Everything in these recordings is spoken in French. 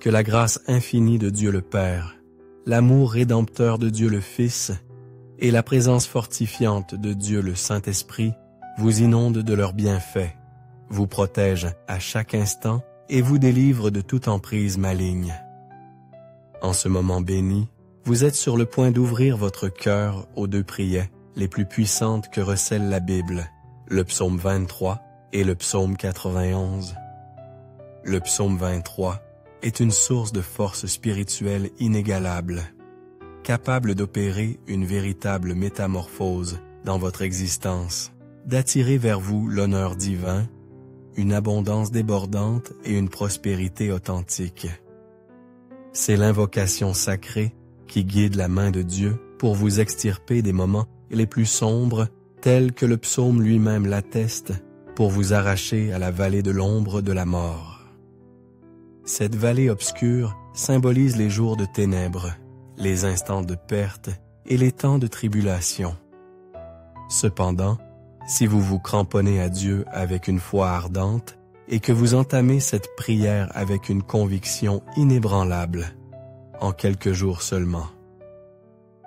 que la grâce infinie de Dieu le Père, l'amour rédempteur de Dieu le Fils et la présence fortifiante de Dieu le Saint-Esprit vous inondent de leurs bienfaits, vous protègent à chaque instant et vous délivrent de toute emprise maligne. En ce moment béni, vous êtes sur le point d'ouvrir votre cœur aux deux prières les plus puissantes que recèle la Bible, le psaume 23 et le psaume 91. Le psaume 23 est une source de force spirituelle inégalable, capable d'opérer une véritable métamorphose dans votre existence, d'attirer vers vous l'honneur divin, une abondance débordante et une prospérité authentique. C'est l'invocation sacrée qui guide la main de Dieu pour vous extirper des moments les plus sombres, tels que le psaume lui-même l'atteste, pour vous arracher à la vallée de l'ombre de la mort. Cette vallée obscure symbolise les jours de ténèbres, les instants de perte et les temps de tribulation. Cependant, si vous vous cramponnez à Dieu avec une foi ardente et que vous entamez cette prière avec une conviction inébranlable, en quelques jours seulement,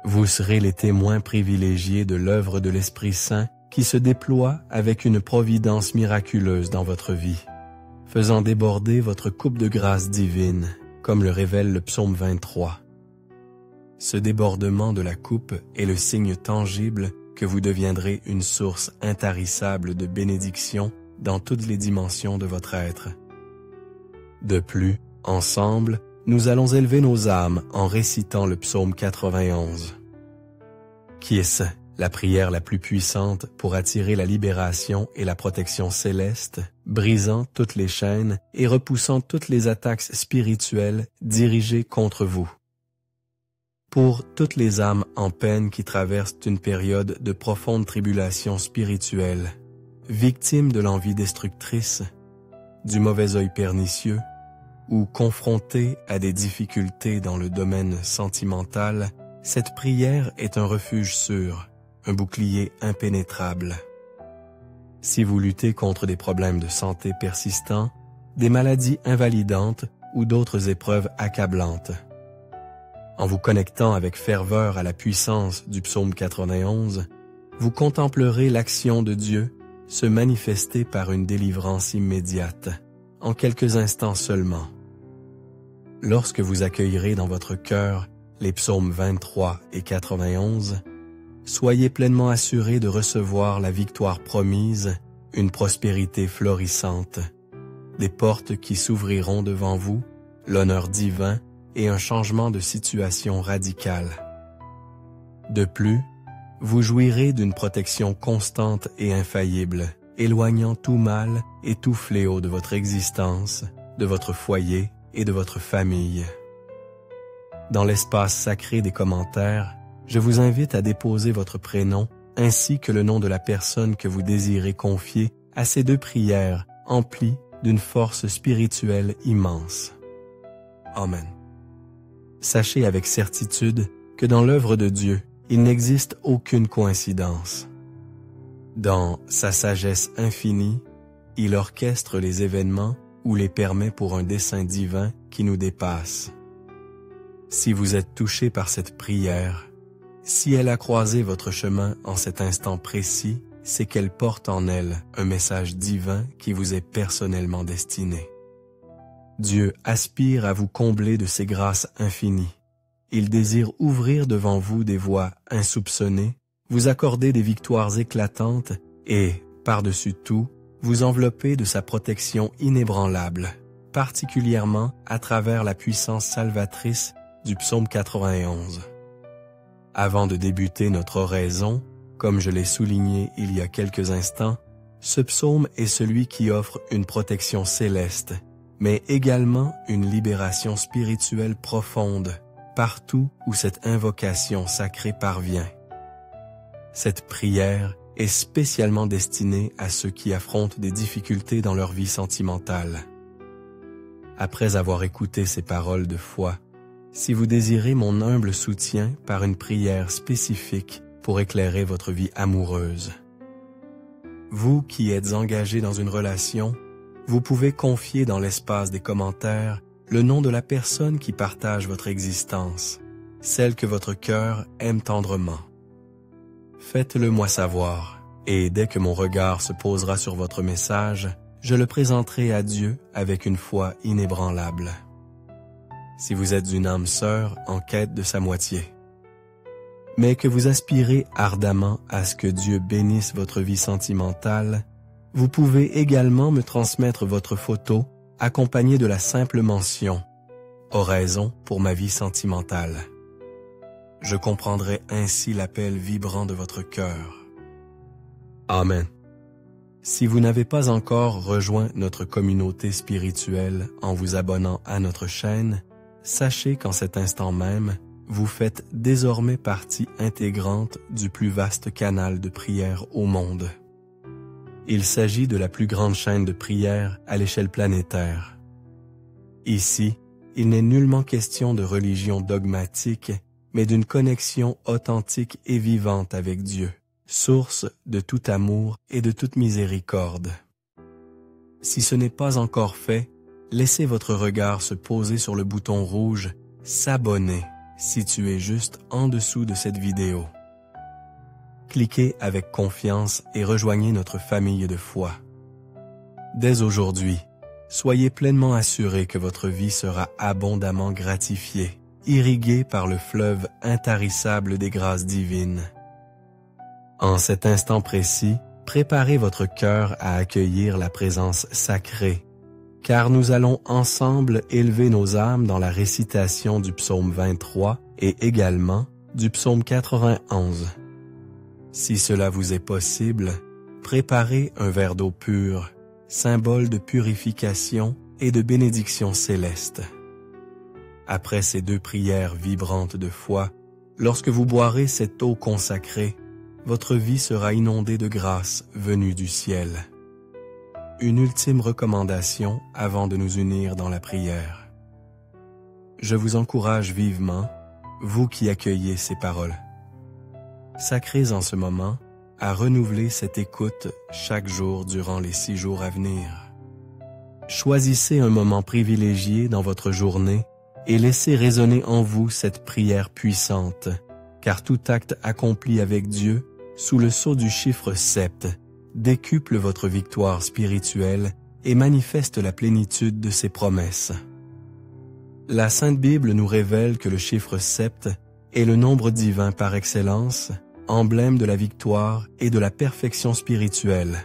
vous serez les témoins privilégiés de l'œuvre de l'Esprit Saint qui se déploie avec une providence miraculeuse dans votre vie, faisant déborder votre coupe de grâce divine, comme le révèle le psaume 23. Ce débordement de la coupe est le signe tangible que vous deviendrez une source intarissable de bénédiction dans toutes les dimensions de votre être. De plus, ensemble, nous allons élever nos âmes en récitant le psaume 91. Qui est la prière la plus puissante pour attirer la libération et la protection céleste, brisant toutes les chaînes et repoussant toutes les attaques spirituelles dirigées contre vous. Pour toutes les âmes en peine qui traversent une période de profonde tribulation spirituelle, victimes de l'envie destructrice, du mauvais œil pernicieux, ou confrontées à des difficultés dans le domaine sentimental, cette prière est un refuge sûr, un bouclier impénétrable. Si vous luttez contre des problèmes de santé persistants, des maladies invalidantes ou d'autres épreuves accablantes, en vous connectant avec ferveur à la puissance du psaume 91, vous contemplerez l'action de Dieu se manifester par une délivrance immédiate, en quelques instants seulement. Lorsque vous accueillerez dans votre cœur les psaumes 23 et 91, soyez pleinement assurés de recevoir la victoire promise, une prospérité florissante, des portes qui s'ouvriront devant vous, l'honneur divin et un changement de situation radical. De plus, vous jouirez d'une protection constante et infaillible, éloignant tout mal et tout fléau de votre existence, de votre foyer et de votre famille. Dans l'espace sacré des commentaires, je vous invite à déposer votre prénom ainsi que le nom de la personne que vous désirez confier à ces deux prières emplies d'une force spirituelle immense. Amen. Sachez avec certitude que dans l'œuvre de Dieu, il n'existe aucune coïncidence. Dans sa sagesse infinie, il orchestre les événements ou les permet pour un dessein divin qui nous dépasse. Si vous êtes touché par cette prière, si elle a croisé votre chemin en cet instant précis, c'est qu'elle porte en elle un message divin qui vous est personnellement destiné. Dieu aspire à vous combler de ses grâces infinies. Il désire ouvrir devant vous des voies insoupçonnées, vous accorder des victoires éclatantes et, par-dessus tout, vous envelopper de sa protection inébranlable, particulièrement à travers la puissance salvatrice du psaume 91. Avant de débuter notre oraison, comme je l'ai souligné il y a quelques instants, ce psaume est celui qui offre une protection céleste, mais également une libération spirituelle profonde, partout où cette invocation sacrée parvient. Cette prière est spécialement destinée à ceux qui affrontent des difficultés dans leur vie sentimentale. Après avoir écouté ces paroles de foi, si vous désirez mon humble soutien par une prière spécifique pour éclairer votre vie amoureuse, vous qui êtes engagé dans une relation, vous pouvez confier dans l'espace des commentaires le nom de la personne qui partage votre existence, celle que votre cœur aime tendrement. Faites-le moi savoir, et dès que mon regard se posera sur votre message, je le présenterai à Dieu avec une foi inébranlable. Si vous êtes une âme sœur en quête de sa moitié, mais que vous aspirez ardemment à ce que Dieu bénisse votre vie sentimentale, vous pouvez également me transmettre votre photo accompagnée de la simple mention « Oraison pour ma vie sentimentale ». Je comprendrai ainsi l'appel vibrant de votre cœur. Amen. Si vous n'avez pas encore rejoint notre communauté spirituelle en vous abonnant à notre chaîne, sachez qu'en cet instant même, vous faites désormais partie intégrante du plus vaste canal de prière au monde. Il s'agit de la plus grande chaîne de prière à l'échelle planétaire. Ici, il n'est nullement question de religion dogmatique, mais d'une connexion authentique et vivante avec Dieu, source de tout amour et de toute miséricorde. Si ce n'est pas encore fait, laissez votre regard se poser sur le bouton rouge « S'abonner » situé juste en dessous de cette vidéo. Cliquez avec confiance et rejoignez notre famille de foi. Dès aujourd'hui, soyez pleinement assurés que votre vie sera abondamment gratifiée, irriguée par le fleuve intarissable des grâces divines. En cet instant précis, préparez votre cœur à accueillir la présence sacrée, car nous allons ensemble élever nos âmes dans la récitation du psaume 23 et également du psaume 91. Si cela vous est possible, préparez un verre d'eau pure, symbole de purification et de bénédiction céleste. Après ces deux prières vibrantes de foi, lorsque vous boirez cette eau consacrée, votre vie sera inondée de grâce venue du ciel. Une ultime recommandation avant de nous unir dans la prière. Je vous encourage vivement, vous qui accueillez ces paroles. Sacrez en ce moment à renouveler cette écoute chaque jour durant les 6 jours à venir. Choisissez un moment privilégié dans votre journée et laissez résonner en vous cette prière puissante, car tout acte accompli avec Dieu, sous le sceau du chiffre 7, décuple votre victoire spirituelle et manifeste la plénitude de ses promesses. La Sainte Bible nous révèle que le chiffre 7 est le nombre divin par excellence, emblème de la victoire et de la perfection spirituelle.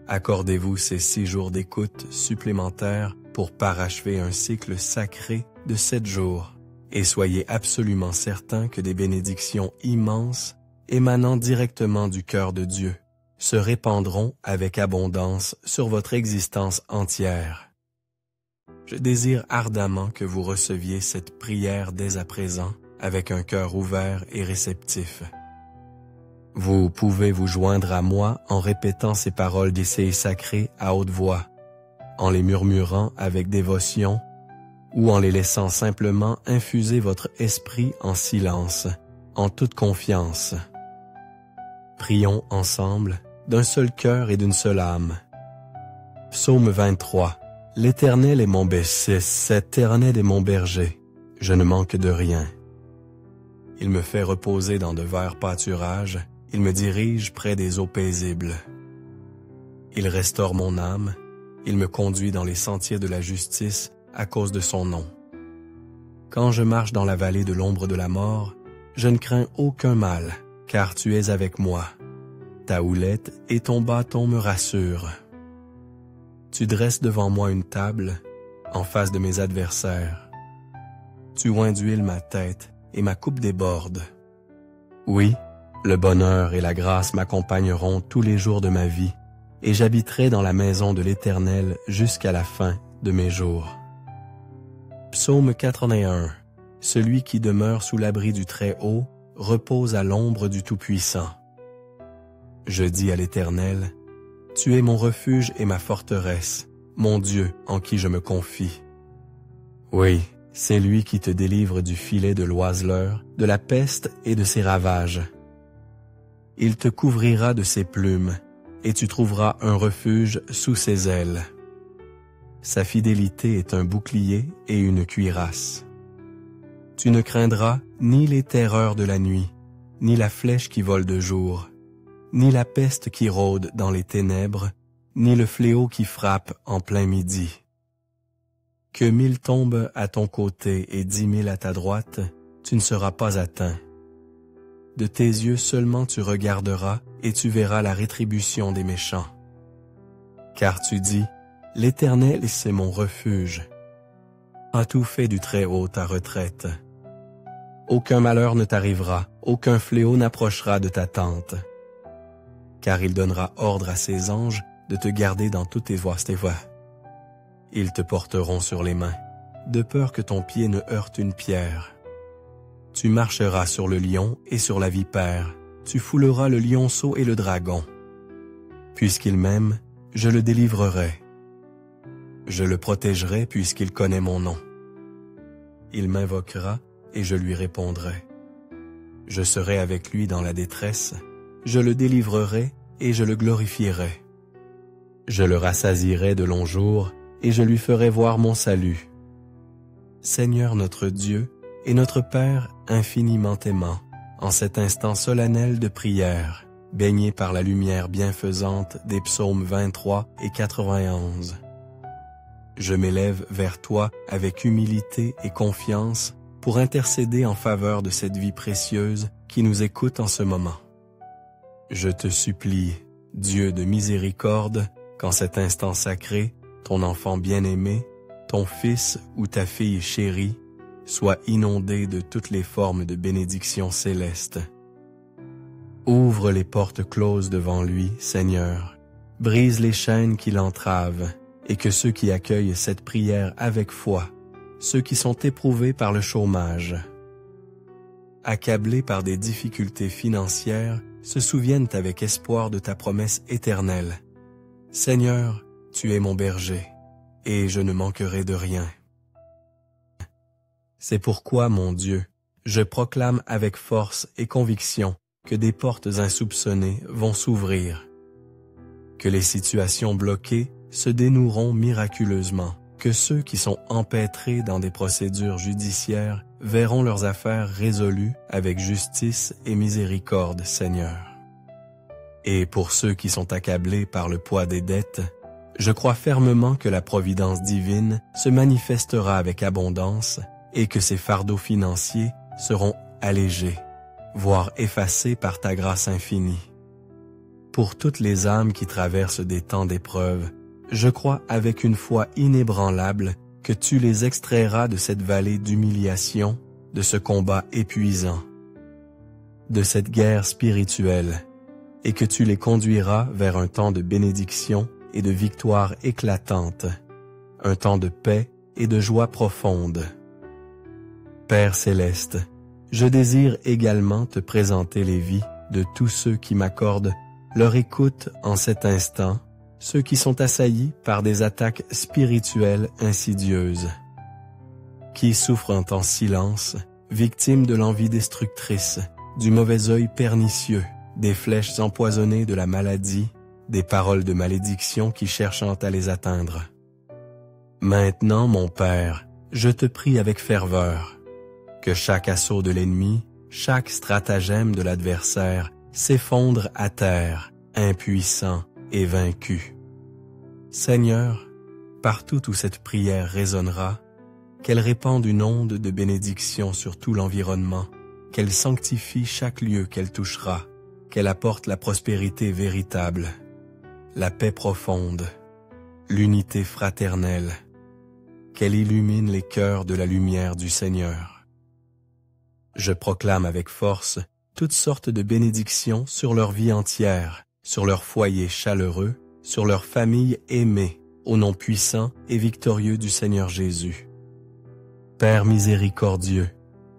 Accordez-vous ces 6 jours d'écoute supplémentaires pour parachever un cycle sacré de 7 jours et soyez absolument certains que des bénédictions immenses émanant directement du cœur de Dieu se répandront avec abondance sur votre existence entière. Je désire ardemment que vous receviez cette prière dès à présent avec un cœur ouvert et réceptif. Vous pouvez vous joindre à moi en répétant ces paroles d'essai sacré à haute voix, en les murmurant avec dévotion ou en les laissant simplement infuser votre esprit en silence, en toute confiance. Prions ensemble, d'un seul cœur et d'une seule âme. Psaume 23. L'Éternel est mon berger, l'Éternel est mon berger, je ne manque de rien. Il me fait reposer dans de verts pâturages, il me dirige près des eaux paisibles. Il restaure mon âme, il me conduit dans les sentiers de la justice à cause de son nom. Quand je marche dans la vallée de l'ombre de la mort, je ne crains aucun mal, car tu es avec moi. Ta houlette et ton bâton me rassurent. Tu dresses devant moi une table, en face de mes adversaires. Tu oins d'huile ma tête, et ma coupe déborde. Oui, le bonheur et la grâce m'accompagneront tous les jours de ma vie, et j'habiterai dans la maison de l'Éternel jusqu'à la fin de mes jours. Psaume 81. Celui qui demeure sous l'abri du Très-Haut repose à l'ombre du Tout-Puissant. Je dis à l'Éternel, « Tu es mon refuge et ma forteresse, mon Dieu en qui je me confie. » Oui, c'est lui qui te délivre du filet de l'oiseleur, de la peste et de ses ravages. Il te couvrira de ses plumes, et tu trouveras un refuge sous ses ailes. Sa fidélité est un bouclier et une cuirasse. Tu ne craindras ni les terreurs de la nuit, ni la flèche qui vole de jour, ni la peste qui rôde dans les ténèbres, ni le fléau qui frappe en plein midi. Que 1000 tombent à ton côté et 10 000 à ta droite, tu ne seras pas atteint. De tes yeux seulement tu regarderas et tu verras la rétribution des méchants. Car tu dis, l'Éternel, c'est mon refuge. A tout fait du Très-Haut ta retraite. Aucun malheur ne t'arrivera, aucun fléau n'approchera de ta tente. Car il donnera ordre à ses anges de te garder dans toutes tes voies. Ils te porteront sur les mains, de peur que ton pied ne heurte une pierre. Tu marcheras sur le lion et sur la vipère, tu fouleras le lionceau et le dragon. Puisqu'il m'aime, je le délivrerai. Je le protégerai puisqu'il connaît mon nom. Il m'invoquera et je lui répondrai. Je serai avec lui dans la détresse, je le délivrerai et je le glorifierai. Je le rassasierai de longs jours et je lui ferai voir mon salut. Seigneur notre Dieu et notre Père infiniment aimant, en cet instant solennel de prière, baigné par la lumière bienfaisante des psaumes 23 et 91. Je m'élève vers toi avec humilité et confiance pour intercéder en faveur de cette vie précieuse qui nous écoute en ce moment. Je te supplie, Dieu de miséricorde, qu'en cet instant sacré, ton enfant bien-aimé, ton fils ou ta fille chérie, soit inondé de toutes les formes de bénédiction céleste. Ouvre les portes closes devant lui, Seigneur, brise les chaînes qui l'entravent, et que ceux qui accueillent cette prière avec foi, ceux qui sont éprouvés par le chômage, accablés par des difficultés financières, se souviennent avec espoir de ta promesse éternelle. Seigneur, tu es mon berger, et je ne manquerai de rien. C'est pourquoi, mon Dieu, je proclame avec force et conviction que des portes insoupçonnées vont s'ouvrir, que les situations bloquées se dénoueront miraculeusement, que ceux qui sont empêtrés dans des procédures judiciaires verront leurs affaires résolues avec justice et miséricorde, Seigneur. Et pour ceux qui sont accablés par le poids des dettes, je crois fermement que la providence divine se manifestera avec abondance et que ces fardeaux financiers seront allégés, voire effacés par ta grâce infinie. Pour toutes les âmes qui traversent des temps d'épreuve, je crois avec une foi inébranlable que tu les extrairas de cette vallée d'humiliation, de ce combat épuisant, de cette guerre spirituelle, et que tu les conduiras vers un temps de bénédiction et de victoire éclatante, un temps de paix et de joie profonde. Père céleste, je désire également te présenter les vies de tous ceux qui m'accordent leur écoute en cet instant, ceux qui sont assaillis par des attaques spirituelles insidieuses, qui souffrent en silence, victimes de l'envie destructrice, du mauvais œil pernicieux, des flèches empoisonnées de la maladie, des paroles de malédiction qui cherchent à les atteindre. Maintenant, mon Père, je te prie avec ferveur, que chaque assaut de l'ennemi, chaque stratagème de l'adversaire s'effondre à terre, impuissant et vaincu. Seigneur, partout où cette prière résonnera, qu'elle répande une onde de bénédiction sur tout l'environnement, qu'elle sanctifie chaque lieu qu'elle touchera, qu'elle apporte la prospérité véritable, la paix profonde, l'unité fraternelle, qu'elle illumine les cœurs de la lumière du Seigneur. Je proclame avec force toutes sortes de bénédictions sur leur vie entière, sur leur foyer chaleureux, sur leur famille aimée, au nom puissant et victorieux du Seigneur Jésus. Père miséricordieux,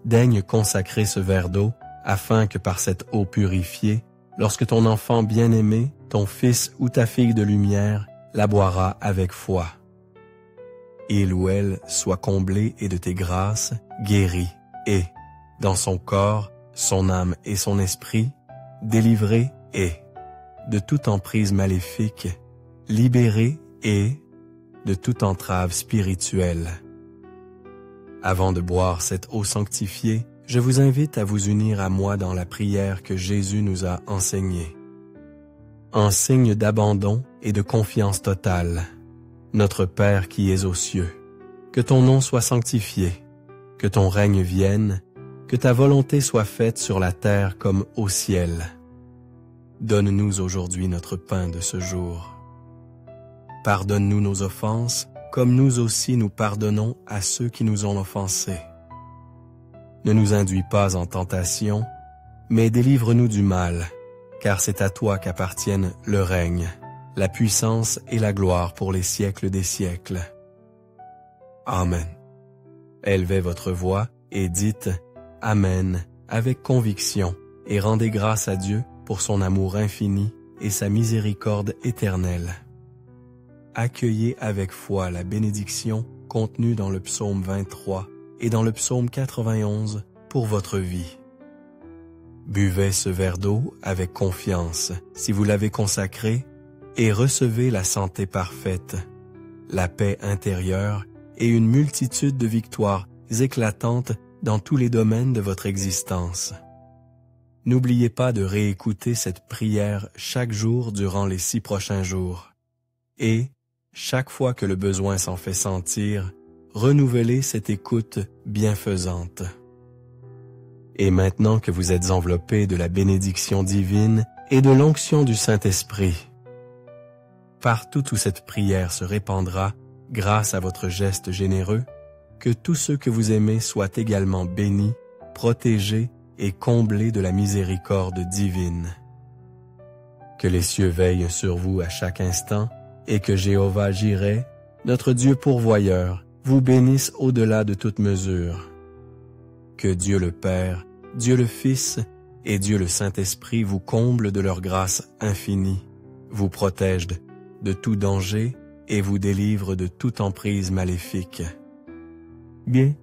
daigne consacrer ce verre d'eau, afin que par cette eau purifiée, lorsque ton enfant bien-aimé, ton fils ou ta fille de lumière, la boira avec foi. Il ou elle soit comblé et de tes grâces, guéri, et, dans son corps, son âme et son esprit, délivré et, de toute emprise maléfique, libéré et, de toute entrave spirituelle. Avant de boire cette eau sanctifiée, je vous invite à vous unir à moi dans la prière que Jésus nous a enseignée. En signe d'abandon et de confiance totale, notre Père qui es aux cieux, que ton nom soit sanctifié, que ton règne vienne, que ta volonté soit faite sur la terre comme au ciel. Donne-nous aujourd'hui notre pain de ce jour. Pardonne-nous nos offenses, comme nous aussi nous pardonnons à ceux qui nous ont offensés. Ne nous induis pas en tentation, mais délivre-nous du mal, car c'est à toi qu'appartiennent le règne, la puissance et la gloire pour les siècles des siècles. Amen. Élevez votre voix et dites « Amen » avec conviction et rendez grâce à Dieu pour son amour infini et sa miséricorde éternelle. Accueillez avec foi la bénédiction contenue dans le psaume 23 et dans le psaume 91 pour votre vie. Buvez ce verre d'eau avec confiance si vous l'avez consacré et recevez la santé parfaite, la paix intérieure et une multitude de victoires éclatantes dans tous les domaines de votre existence. N'oubliez pas de réécouter cette prière chaque jour durant les 6 prochains jours. Et, chaque fois que le besoin s'en fait sentir, renouvelez cette écoute bienfaisante. Et maintenant que vous êtes enveloppés de la bénédiction divine et de l'onction du Saint-Esprit, partout où cette prière se répandra, grâce à votre geste généreux, que tous ceux que vous aimez soient également bénis, protégés et comblés de la miséricorde divine. Que les cieux veillent sur vous à chaque instant et que Jéhovah Jireh, notre Dieu pourvoyeur, vous bénisse au-delà de toute mesure. Que Dieu le Père, Dieu le Fils et Dieu le Saint-Esprit vous comblent de leur grâce infinie, vous protègent de tout danger et vous délivrent de toute emprise maléfique. Bien,